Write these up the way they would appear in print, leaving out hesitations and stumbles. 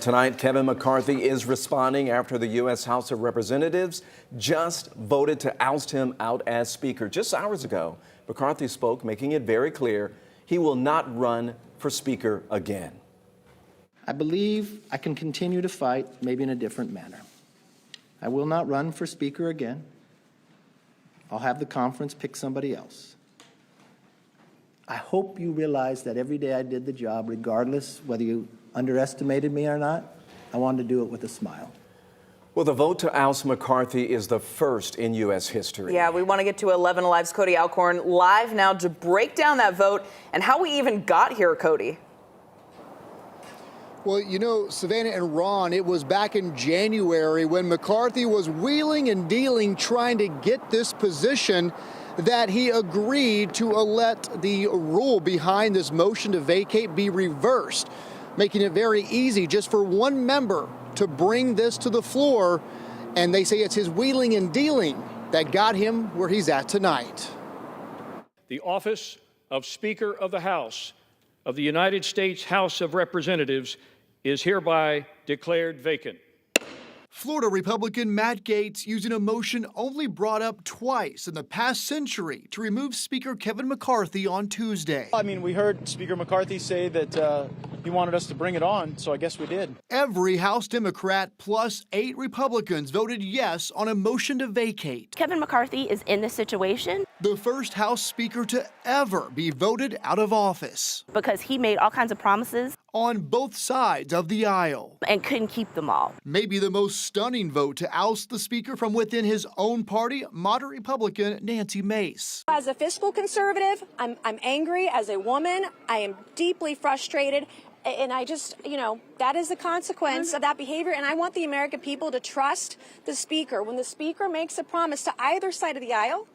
Tonight, Kevin McCarthy is responding after the U.S. House of Representatives just voted to oust him out as Speaker. Just hours ago, McCarthy spoke, making it very clear he will not run for Speaker again. I believe I can continue to fight, maybe in a different manner. I will not run for Speaker again. I'll have the conference pick somebody else. I hope you realize that every day I did the job, regardless whether you underestimated me or not, I wanted to do it with a smile. Well, the vote to oust McCarthy is the first in U.S. history. Yeah, we want to get to 11 Alive's Cody Alcorn live now to break down that vote and how we even got here, Cody. Well, you know, Savannah and Ron, it was back in January when McCarthy was wheeling and dealing trying to get this position that he agreed to let the rule behind this motion to vacate be reversed, making it very easy just for one member to bring this to the floor. And they say it's his wheeling and dealing that got him where he's at tonight. The office of Speaker of the House of the United States House of Representatives is hereby declared vacant. Florida Republican Matt Gaetz using a motion only brought up twice in the past century to remove Speaker Kevin McCarthy on Tuesday. I mean, we heard Speaker McCarthy say that he wanted us to bring it on, so I guess we did. Every House Democrat plus 8 Republicans voted yes on a motion to vacate. Kevin McCarthy is in this situation The first House Speaker to ever be voted out of office. because he made all kinds of promises On both sides of the aisle. and couldn't keep them all. Maybe the most stunning vote to oust the Speaker from within his own party, moderate Republican Nancy Mace. As a fiscal conservative, I'm angry. As a woman, I am deeply frustrated. And I just, that is the consequence of that behavior. And I want the American people to trust the Speaker. When the Speaker makes a promise to either side of the aisle,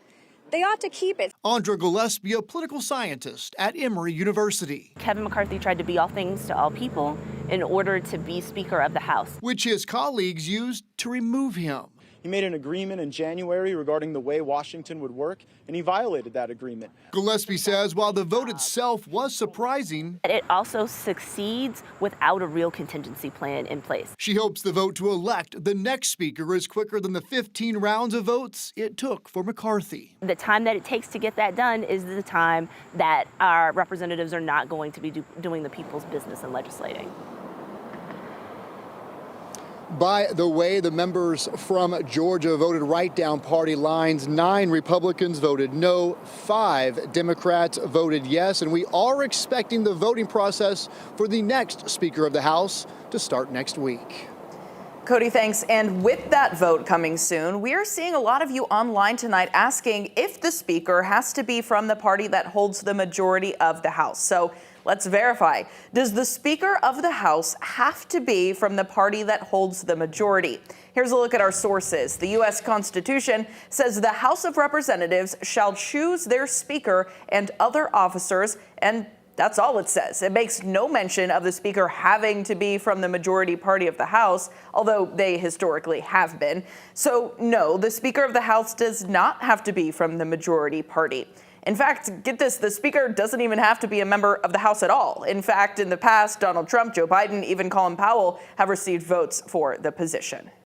they ought to keep it. Andra Gillespie, a political scientist at Emory University. Kevin McCarthy tried to be all things to all people in order to be Speaker of the House. Which his colleagues used to remove him. He made an agreement in January regarding the way Washington would work, and he violated that agreement. Gillespie says while the vote itself was surprising, It also succeeds without a real contingency plan in place. she hopes the vote to elect the next Speaker is quicker than the 15 rounds of votes it took for McCarthy. The time that it takes to get that done is the time that our representatives are not going to be doing the people's business and legislating. By the way, the members from Georgia voted right down party lines. 9 Republicans voted no, 5 Democrats voted yes, and we are expecting the voting process for the next Speaker of the House to start next week. Cody, thanks. And with that vote coming soon, we are seeing a lot of you online tonight asking if the Speaker has to be from the party that holds the majority of the House. So let's verify. Does the Speaker of the House have to be from the party that holds the majority? Here's a look at our sources. The U.S. Constitution says the House of Representatives shall choose their Speaker and other officers, and that's all it says. It makes no mention of the Speaker having to be from the majority party of the House, although they historically have been. So no, the Speaker of the House does not have to be from the majority party. In fact, get this, the Speaker doesn't even have to be a member of the House at all. In fact, in the past, Donald Trump, Joe Biden, even Colin Powell have received votes for the position.